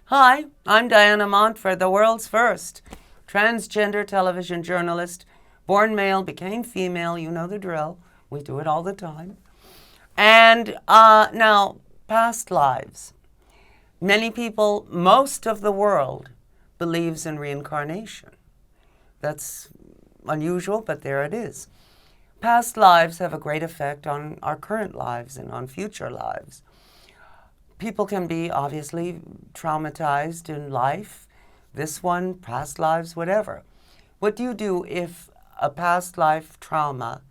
Hi, I'm Diana Montford, the world's first transgender television journalist. Born male, became female, you know the drill. We do it all the time. And now, past lives. Many people, most of the world, believes in reincarnation. That's unusual, but there it is. Past lives have a great effect on our current lives and on future lives. People can be obviously traumatized in life, this one, past lives, whatever. What do you do if a past life trauma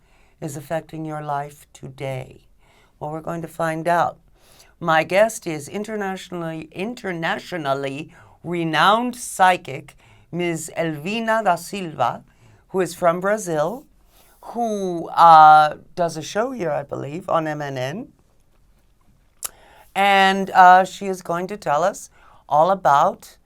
is affecting your life today? Well, we're going to find out. My guest is internationally renowned psychic, Ms. Elvina Dasilva, who is from Brazil, who does a show here, I believe, on MNN. And she is going to tell us all about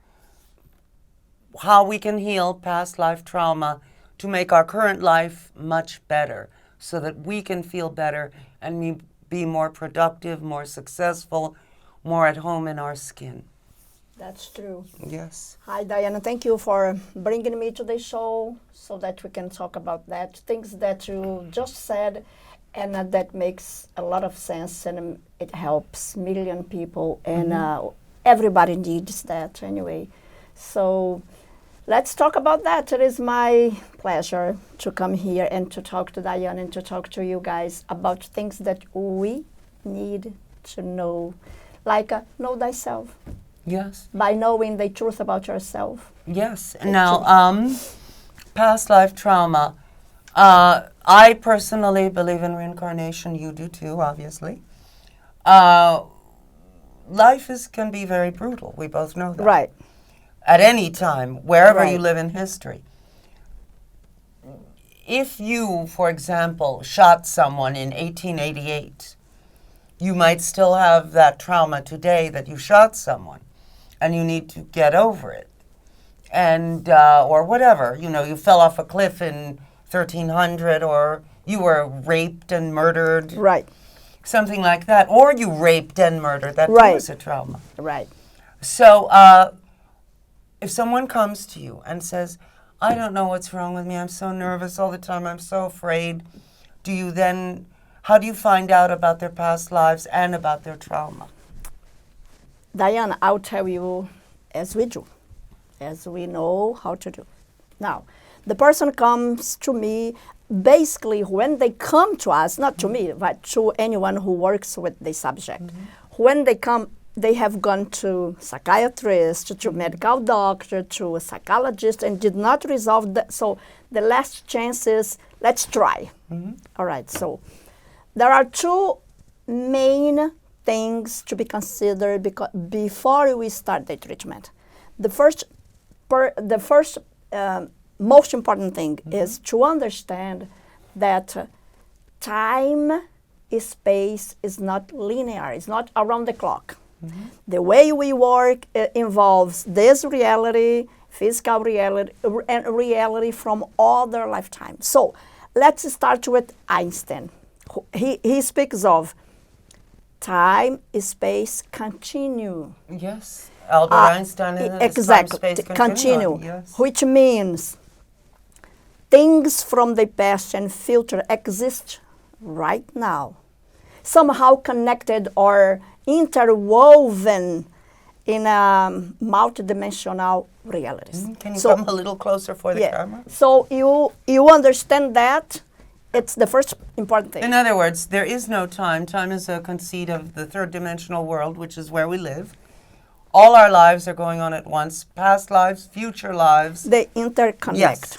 how we can heal past life trauma to make our current life much better so that we can feel better and be more productive, more successful, more at home in our skin. That's true. Yes. Hi, Diana. Thank you for bringing me to the show so that we can talk about that. Things that you just said, and that makes a lot of sense, and it helps million people, and everybody needs that anyway. So let's talk about that. It is my pleasure to come here and to talk to Diana and to talk to you guys about things that we need to know, like know thyself. Yes. By knowing the truth about yourself. Yes. Now, past life trauma. I personally believe in reincarnation. You do too, obviously. Life can be very brutal. We both know that. Right. At any time, wherever you Right. live in history. If you, for example, shot someone in 1888, you might still have that trauma today that you shot someone, and you need to get over it. And, or whatever, you fell off a cliff in 1300, or you were raped and murdered. Right. Something like that. Or you raped and murdered. That Right. was a trauma. Right. So, if someone comes to you and says, I don't know what's wrong with me, I'm so nervous all the time, I'm so afraid, how do you find out about their past lives and about their trauma? Diana, I'll tell you as we do, as we know how to do. Now, the person comes to me, basically when they come to us, not to me, but to anyone who works with the subject. When they come, they have gone to psychiatrist, to medical doctor, to a psychologist, and did not resolve that. So the last chance is, let's try. All right, so there are two main things to be considered before we start the treatment. The first most important thing is to understand that time, space is not linear. It's not around the clock. The way we work involves this reality, physical reality, and reality from other lifetimes. So let's start with Einstein. He speaks of time, space, continue. Yes. Albert Einstein and exactly, time, space, continue. Yes. Which means things from the past and future exist right now, somehow connected or interwoven in multidimensional realities. Can you come a little closer for the camera? So you understand that. It's the first important thing. In other words, there is no time. Time is a conceit of the third dimensional world, which is where we live. All our lives are going on at once. Past lives, future lives. They interconnect. Yes.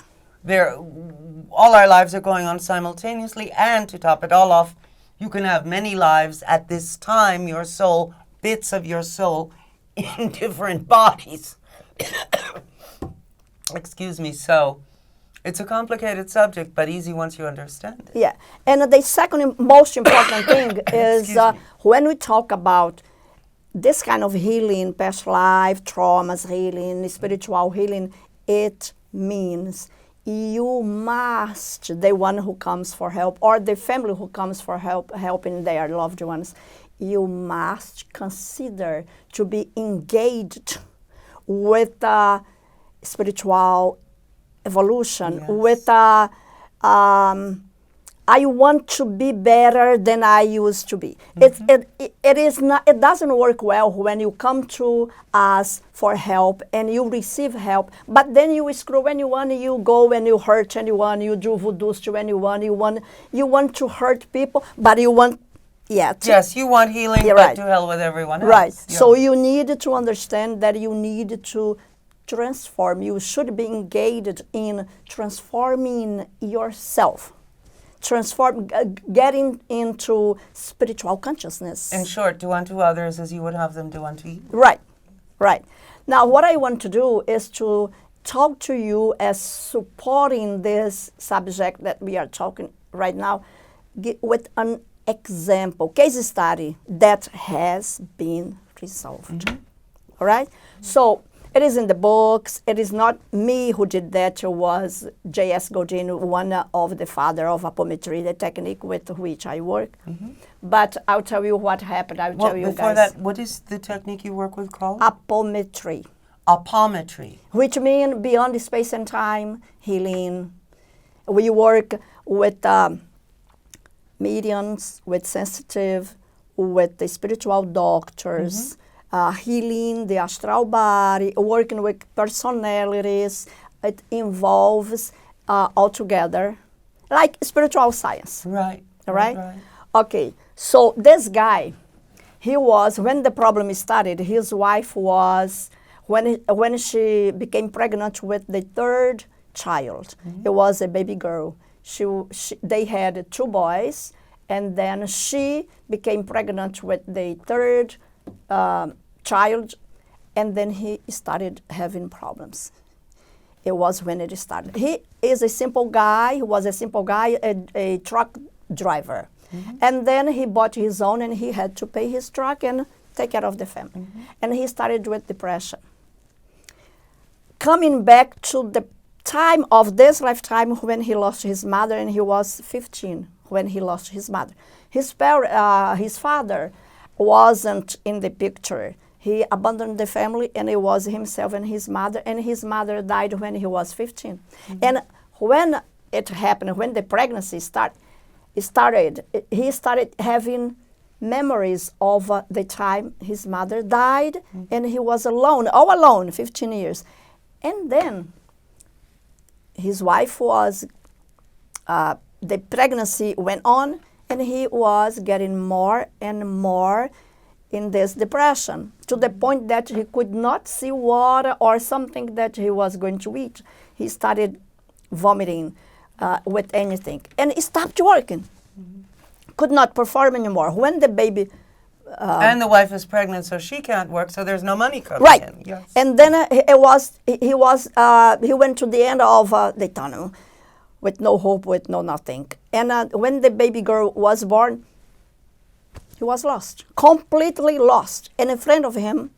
All our lives are going on simultaneously, and to top it all off, you can have many lives at this time, your soul, bits of your soul, in different bodies. Excuse me. So it's a complicated subject, but easy once you understand it. Yeah. And the second most important thing is when we talk about this kind of healing, past life, traumas healing, spiritual healing, it means you must, the one who comes for help, or the family who comes for help, helping their loved ones, you must consider to be engaged with spiritual evolution, Yes. with I want to be better than I used to be. It is not. It doesn't work well when you come to us for help and you receive help, but then you screw anyone, you go and you hurt anyone, you do voodoo to anyone, you want to hurt people, but you want Yes, you want healing, Yeah, but right. to hell with everyone else. Right. Yeah. So you need to understand that you need to transform. You should be engaged in transforming yourself. Getting into spiritual consciousness. In short, do unto others as you would have them do unto you. Right, right. Now, what I want to do is to talk to you as supporting this subject that we are talking right now with an example, case study that has been resolved. All right? So it is in the books. It is not me who did that. It was J.S. Godin, one of the father of apometry, the technique with which I work. But I'll tell you what happened. I'll tell you before guys. that, what is the technique you work with called? Apometry, Apometry. which means beyond space and time, healing. We work with mediums, with sensitive, with the spiritual doctors, healing the astral body, working with personalities. It involves altogether, like spiritual science. Right. All right? Okay, so this guy, he was, when the problem started, his wife was, when she became pregnant with the third child, it was a baby girl. They had 2 boys, and then she became pregnant with the third child, and then he started having problems. It was when it started. He is a simple guy. He was a simple guy, a truck driver. And then he bought his own, and he had to pay his truck and take care of the family. And he started with depression. Coming back to the time of this lifetime when he lost his mother, and he was 15 when he lost his mother. His father wasn't in the picture. He abandoned the family, and it was himself and his mother died when he was 15. And when it happened, when the pregnancy started, he started having memories of the time his mother died, and he was alone, all alone, 15 years. And then his wife was, the pregnancy went on, and he was getting more and more in this depression, to the point that he could not see water or something that he was going to eat. He started vomiting with anything, and he stopped working. Could not perform anymore. When the baby... and the wife is pregnant, so she can't work, so there's no money coming Right. in. Yes. And then he went to the end of the tunnel with no hope, with no nothing. And when the baby girl was born, he was lost, completely lost. And a friend of him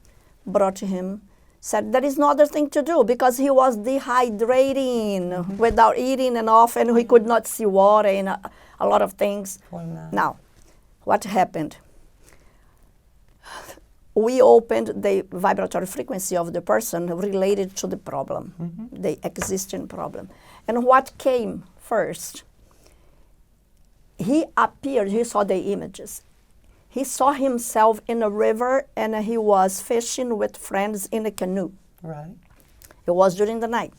brought him, said there is no other thing to do, because he was dehydrating without eating enough, and he could not see water and a lot of things. Now, what happened? We opened the vibratory frequency of the person related to the problem, the existing problem. And what came first? He appeared, he saw the images. He saw himself in a river, and he was fishing with friends in a canoe. Right. It was during the night.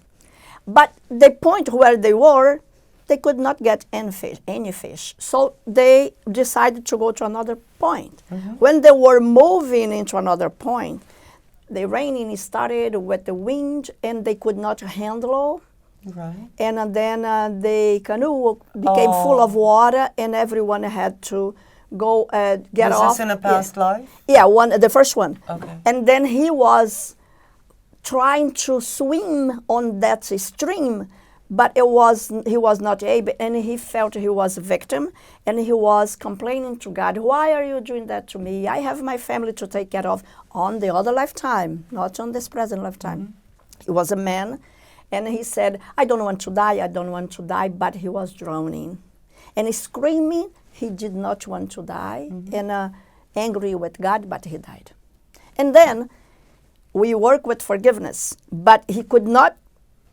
But the point where they were, they could not get any fish. So they decided to go to another point. When they were moving into another point, the raining started with the wind, and they could not handle. Right. And then the canoe became full of water, and everyone had to go get off. Was this in a past life? Yeah, the first one. Okay. And then he was trying to swim on that stream, but he was not able, and he felt he was a victim, and he was complaining to God, why are you doing that to me? I have my family to take care of on the other lifetime, not on this present lifetime. He was a man, and he said, I don't want to die, but he was drowning. And screaming, he did not want to die, and angry with God, but he died. And then we work with forgiveness, but he could not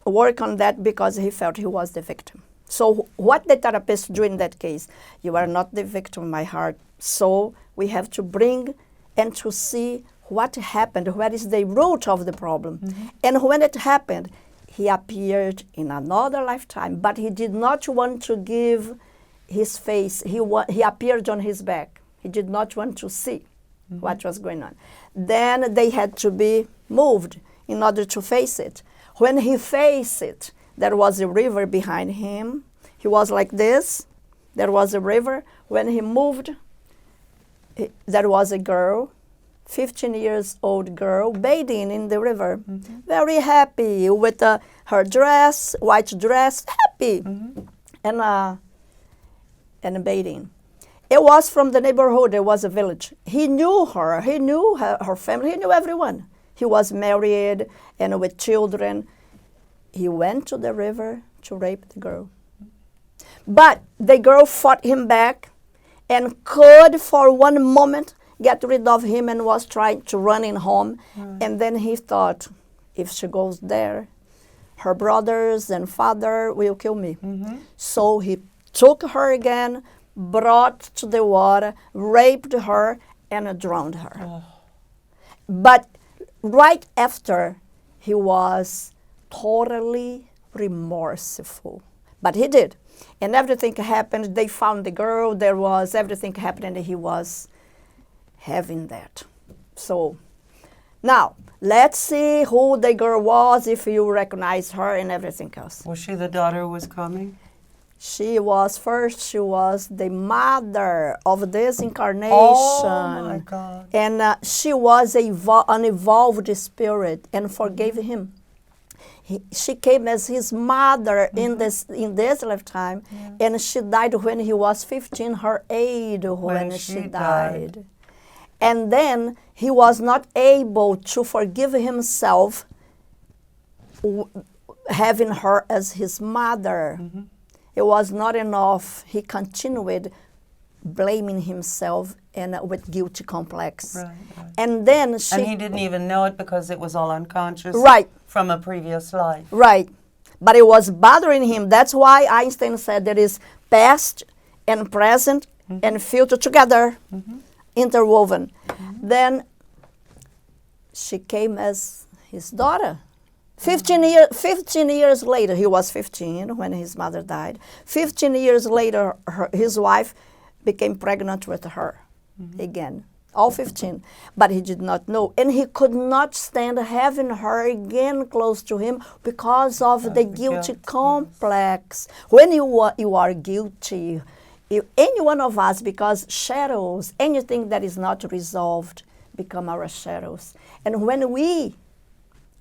work on that because he felt he was the victim. So what the therapist do in that case? You are not the victim, my heart. So we have to bring and to see what happened, where is the root of the problem. Mm-hmm. And when it happened, he appeared in another lifetime, but he did not want to give his face. He appeared on his back. He did not want to see what was going on. Then they had to be moved in order to face it. When he faced it, there was a river behind him. He was like this. There was a river. When he moved, there was a girl, 15 years old girl, bathing in the river. Mm-hmm. Very happy with her dress, white dress, happy, and bathing. It was from the neighborhood. It was a village. He knew her. He knew her family. He knew everyone. He was married and with children. He went to the river to rape the girl. But the girl fought him back and could, for one moment, get rid of him and was trying to run in home. And then he thought, if she goes there, her brothers and father will kill me. Mm-hmm. So he took her again, brought to the water, raped her, and drowned her. Oh. But right after, he was totally remorseful. But he did. And everything happened. They found the girl. There was everything happened, and he was having that. So now, let's see who the girl was, if you recognize her and everything else. Was she the daughter who was coming? She was the mother of this incarnation. Oh, my God. And she was an evolved spirit and forgave him. She came as his mother in this lifetime, and she died when he was 15, her age when she died. And then he was not able to forgive himself having her as his mother. Mm-hmm. It was not enough. He continued blaming himself and with guilty complex. Right. And then and he didn't even know it because it was all unconscious. Right. From a previous life. Right. But it was bothering him. That's why Einstein said there is past and present and future together, interwoven. Mm-hmm. Then she came as his daughter. 15 years later, he was 15 when his mother died. 15 years later, his wife became pregnant with her again. All 15, but he did not know. And he could not stand having her again close to him because of the guilty complex. Yes. When you are guilty, any one of us, because shadows, anything that is not resolved, become our shadows. And when we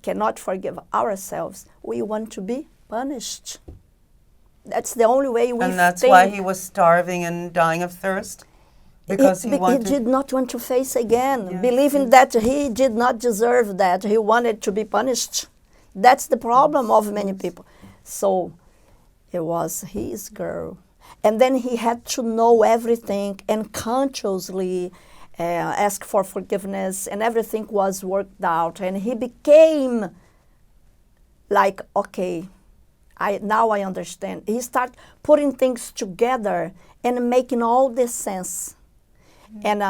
cannot forgive ourselves, we want to be punished. That's the only way we And that's why he was starving and dying of thirst? Because he did not want to face again, believing that he did not deserve that. He wanted to be punished. That's the problem of many people. So it was his girl. And then he had to know everything and consciously ask for forgiveness, and everything was worked out. And he became like, okay, now I understand. He started putting things together and making all this sense. And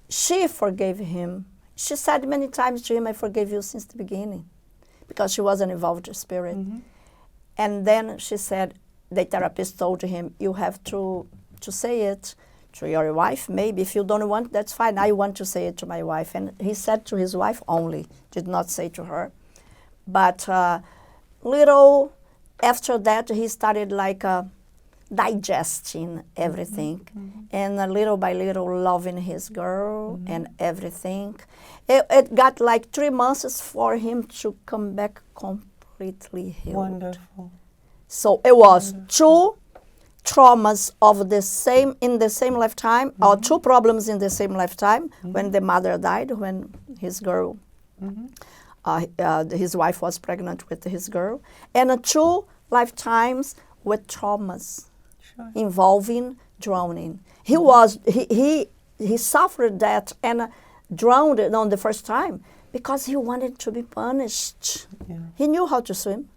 she forgave him. She said many times to him, I forgave you since the beginning, because she was an evolved spirit. Mm-hmm. And then she said, the therapist told him, you have to say it to your wife. Maybe if you don't want, that's fine. I want to say it to my wife. And he said to his wife only, did not say to her. But little after that, he started like digesting everything, and little by little loving his girl and everything. It got like 3 months for him to come back completely healed. Wonderful. So it was two traumas in the same lifetime, or two problems in the same lifetime, when the mother died, when his girl, his wife was pregnant with his girl, and 2 lifetimes with traumas involving drowning. He suffered that and drowned on the first time because he wanted to be punished. Yeah. He knew how to swim,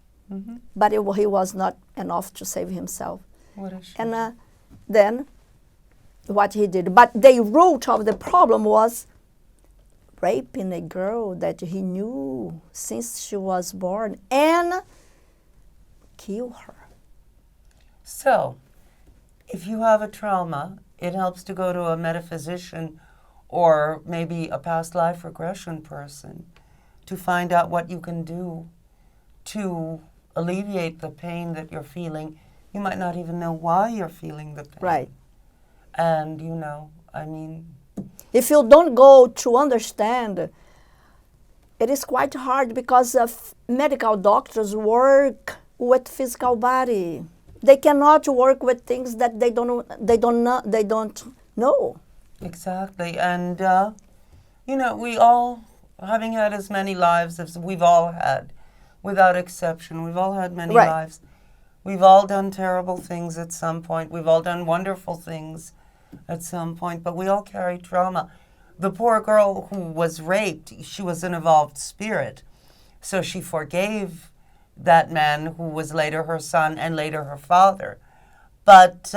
but he was not enough to save himself. What a shame. And then what he did. But the root of the problem was raping a girl that he knew since she was born and kill her. So, if you have a trauma, it helps to go to a metaphysician or maybe a past life regression person to find out what you can do to alleviate the pain that you're feeling. You might not even know why you're feeling the pain. Right. And, you know, I mean... If you don't go to understand, it is quite hard because medical doctors work with physical body. They cannot work with things that they don't know. Exactly. And, you know, we all, having had as many lives as we've all had, without exception, we've all had many lives. We've all done terrible things at some point. We've all done wonderful things at some point, but we all carry trauma. The poor girl who was raped, she was an evolved spirit. So she forgave that man who was later her son and later her father. But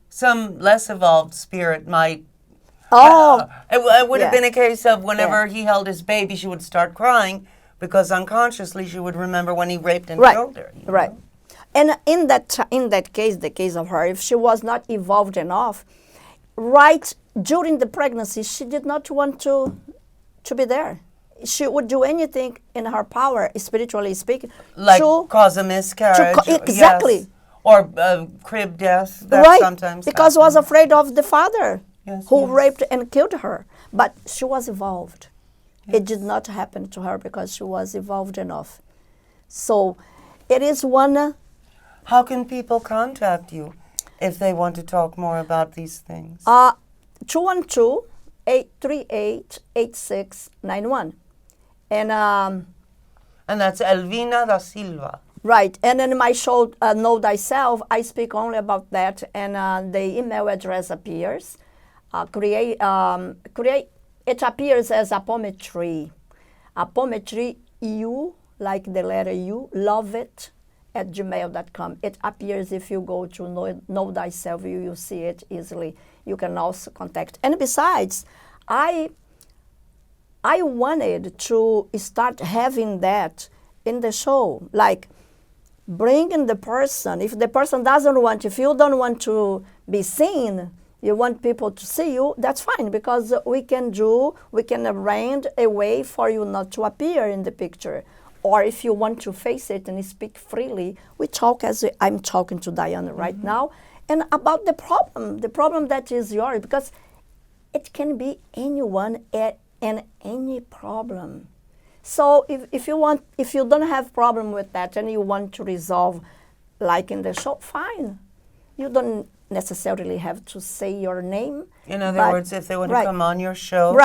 some less evolved spirit might... it would have been a case of whenever he held his baby, she would start crying because unconsciously she would remember when he raped and killed her. Right. And in that case, the case of her, if she was not evolved enough, right during the pregnancy, she did not want to be there. She would do anything in her power, spiritually speaking. Like cause a miscarriage. Exactly. Yes. Or crib death. That sometimes because happens. Was afraid of the father who yes. raped and killed her. But she was evolved. Yes. It did not happen to her because she was evolved enough. So it is one... How can people contact you if they want to talk more about these things? 212-838-8691. And that's Elvina Dasilva. Right. And in my show, Know Thyself, I speak only about that. And the email address appears. It appears as apometry. Apometry, U, like the letter U, love it, @gmail.com. It appears if you go to know Thyself, you will see it easily. You can also contact. And besides, I wanted to start having that in the show, like bringing the person. If the person doesn't want, if you don't want to be seen, you want people to see you, that's fine, because we can arrange a way for you not to appear in the picture. Or if you want to face it and speak freely, we talk as I'm talking to Diana right now, and about the problem that is yours, because it can be anyone and any problem. So if you don't have problem with that and you want to resolve, like in the show, fine. You don't necessarily have to say your name. In other words, if they want to come on your show,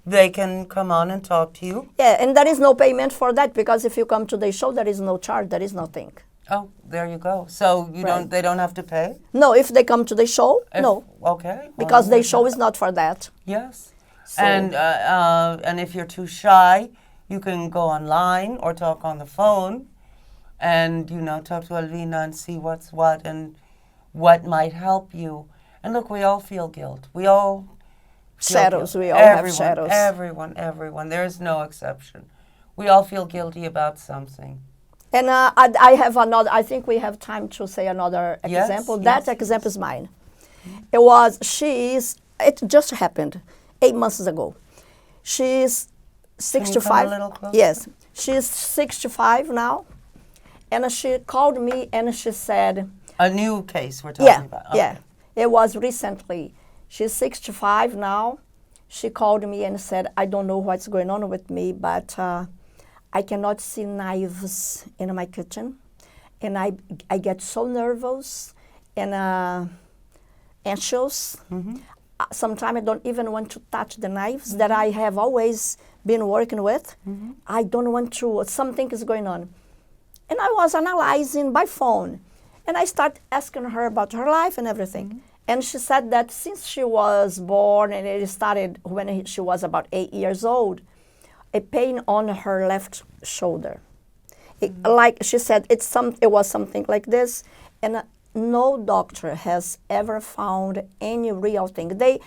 they can come on and talk to you. Yeah, and there is no payment for that, because if you come to the show, there is no charge, there is nothing. Oh, there you go. So they don't have to pay? No, if they come to the show, no. Okay. Well, because the show is not for that. Yes. So. And if you're too shy, you can go online or talk on the phone and, talk to Elvina and see what's what and what might help you. And look, we all feel guilt. We all shadows. We all have shadows. Everyone. There is no exception. We all feel guilty about something. And I have another. I think we have time to say another example. Yes. That example is mine. It just happened 8 months ago. She's 65. Can you come a little closer? Yes, she's 65 now, and she called me and she said. A new case we're talking about. Okay. Yeah, it was recently. She's 65 now. She called me and said, I don't know what's going on with me, but I cannot see knives in my kitchen. And I get so nervous and anxious. Sometimes I don't even want to touch the knives that I have always been working with. I don't want to, something is going on. And I was analyzing by phone. And I started asking her about her life and everything. And she said that since she was born, and it started when she was about 8 years old, a pain on her left shoulder. Like she said, it was something like this, and no doctor has ever found any real thing. They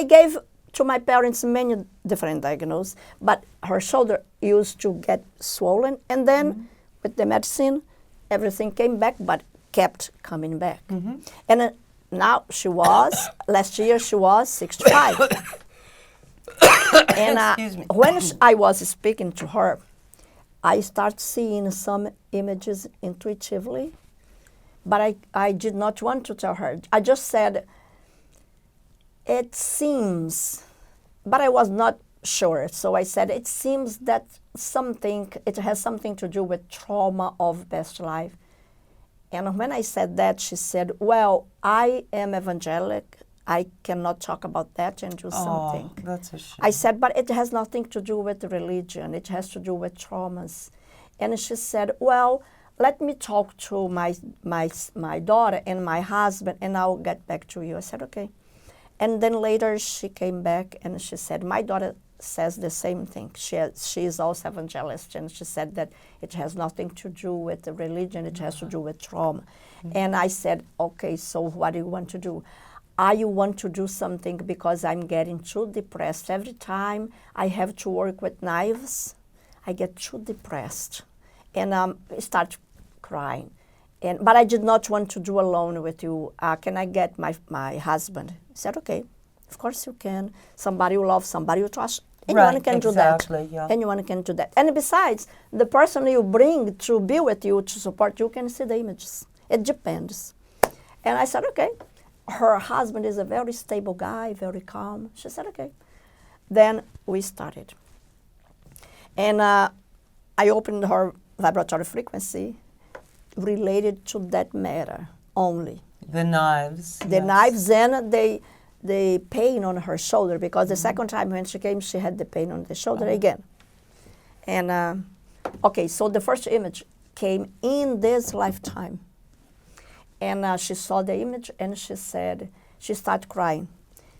gave to my parents many different diagnoses, but her shoulder used to get swollen, and then with the medicine, everything came back, but kept coming back. And now last year she was 65. And Excuse me. when I was speaking to her, I start seeing some images intuitively, but I did not want to tell her. I just said, it seems, but I was not sure. So I said, it seems that it has something to do with trauma of past life. And when I said that, she said, well, I am evangelic. I cannot talk about that and do something. Oh, that's a shame. I said, but it has nothing to do with religion. It has to do with traumas. And she said, well, let me talk to my daughter and my husband, and I'll get back to you. I said, okay. And then later she came back and she said, my daughter says the same thing. She is also evangelist, and she said that it has nothing to do with the religion. It has to do with trauma. And I said, okay, so what do you want to do? I want to do something because I'm getting too depressed. Every time I have to work with knives, I get too depressed and start crying. But I did not want to do alone with you. Can I get my husband? He said, okay, of course you can. Somebody you love, somebody you trust. Anyone can do that. Yeah. Anyone can do that. And besides, the person you bring to be with you, to support you, can see the images. It depends. And I said, okay. Her husband is a very stable guy, very calm. She said, okay. Then we started. And I opened her vibratory frequency related to that matter only. The knives. The knives and the pain on her shoulder, because the second time when she came, she had the pain on the shoulder again. And, okay, so the first image came in this lifetime. And she saw the image and she started crying.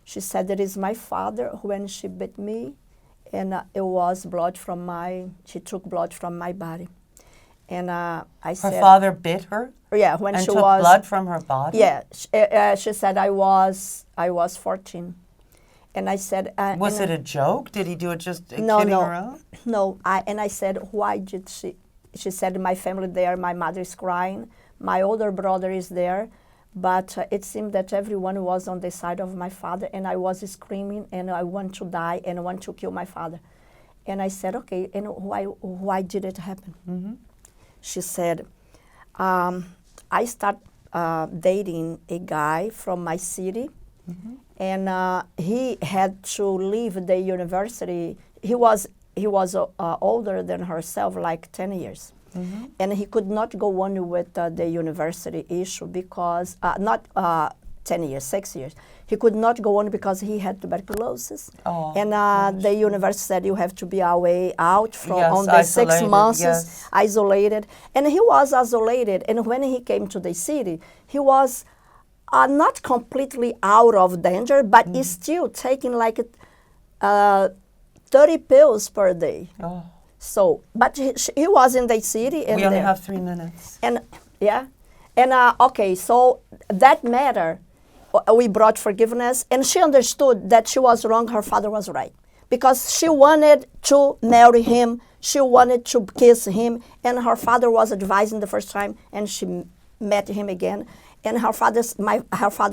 She said, it is my father when she bit me, and it was blood she took blood from my body. And I said... Her father bit her? Yeah, when and she took was... blood from her body? Yeah, she said, I was 14. And I said... was it a joke? Did he do it just kidding around? No, and I said, why did she... She said, my family there, my mother is crying. My older brother is there, but it seemed that everyone was on the side of my father, and I was screaming, and I want to die, and I want to kill my father. And I said, okay, and why did it happen? She said, I started dating a guy from my city, and he had to leave the university. He was older than herself, like 10 years. And he could not go on with the university issue because, not 10 years, 6 years. He could not go on because he had tuberculosis. Oh, and the university said you have to be away out from on the isolated, 6 months, isolated. And he was isolated. And when he came to the city, he was not completely out of danger, but he's still taking like 30 pills per day. Oh. So, but he was in the city. And we only have 3 minutes. And yeah, and okay, so that matter, we brought forgiveness, and she understood that she was wrong, her father was right. Because she wanted to marry him, she wanted to kiss him, and her father was advising the first time, and she met him again. And her father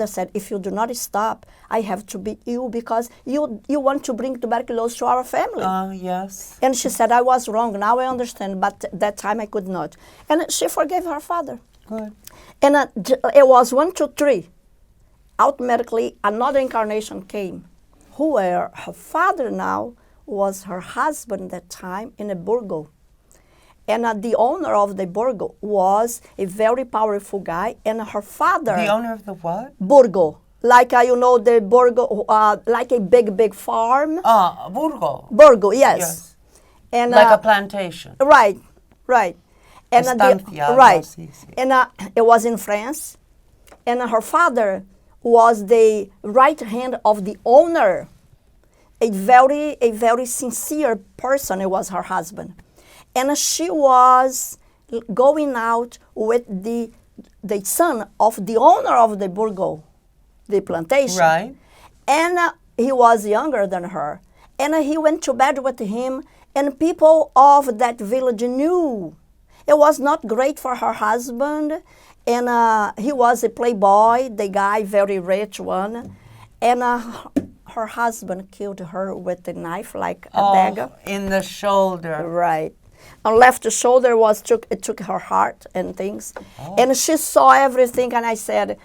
said, if you do not stop, I have to beat you because you want to bring tuberculosis to our family. Yes. And she said, I was wrong. Now I understand, but that time I could not. And she forgave her father. Good. And it was 1, 2, 3. Automatically, another incarnation came, where her father now was her husband that time in a burgo. And the owner of the burgo was a very powerful guy, and her father... The owner of the what? Burgo. Like, the burgo, like a big farm. Burgo. Burgo, yes. And like a plantation. Right. And right. And it was in France. And her father was the right hand of the owner. a very sincere person. It was her husband, and she was going out with the son of the owner of the burgo, the plantation. Right. And he was younger than her. And he went to bed with him, and people of that village knew. It was not great for her husband, and he was a playboy, the guy, very rich one. And her husband killed her with a knife, like a dagger. In the shoulder. Right. On left shoulder it took her heart and things. And she saw everything, and I said,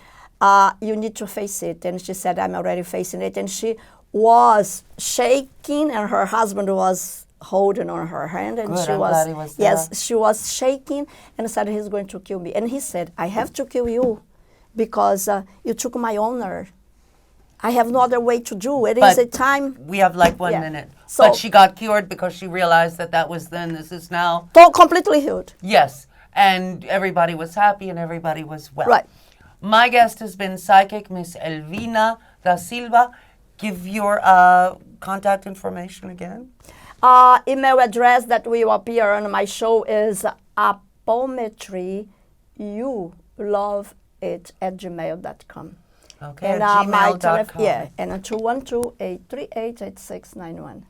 you need to face it. And she said, I'm already facing it. And she was shaking, and her husband was holding on her hand. And Good, she I'm was, glad he was there. yes, she was shaking and said, he's going to kill me. And he said, I have to kill you because you took my honor. I have no other way to do it. It is a time. We have like 1 Yeah. minute. So- but she got cured because she realized that was then, this is now. Completely healed. Yes. And everybody was happy and everybody was well. Right. My guest has been psychic Miss Elvina Dasilva. Give your contact information again. Email address that will appear on my show is apometryouloveit@gmail.com. Okay, And at my gmail.com. yeah, and 212-838-8691.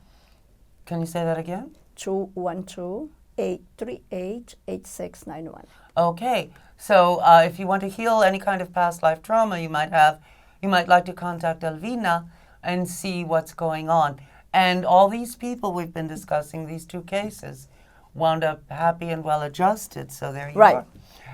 Can you say that again? 212-838-8691. Okay, so if you want to heal any kind of past life trauma you might have, you might like to contact Elvina and see what's going on. And all these people we've been discussing, these two cases, wound up happy and well adjusted, so there you Right. are.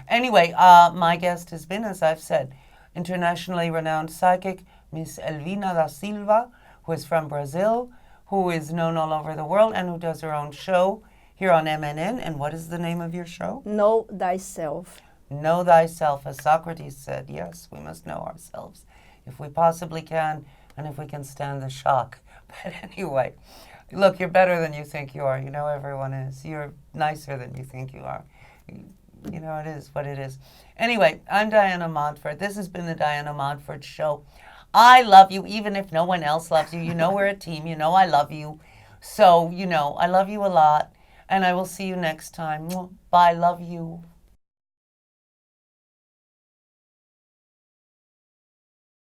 Anyway, my guest has been, as I've said, internationally renowned psychic Miss Elvina Dasilva, who is from Brazil, who is known all over the world, and who does her own show here on MNN. And what is the name of your show? Know thyself. Know thyself, as Socrates said. Yes, we must know ourselves if we possibly can, and if we can stand the shock. But anyway, look, you're better than you think you are. You know everyone is. You're nicer than you think you are. You know, it is what it is. Anyway, I'm Diana Montford. This has been the Diana Montford Show. I love you, even if no one else loves you. You know we're a team. You know I love you. So, you know, I love you a lot. And I will see you next time. Bye. Love you.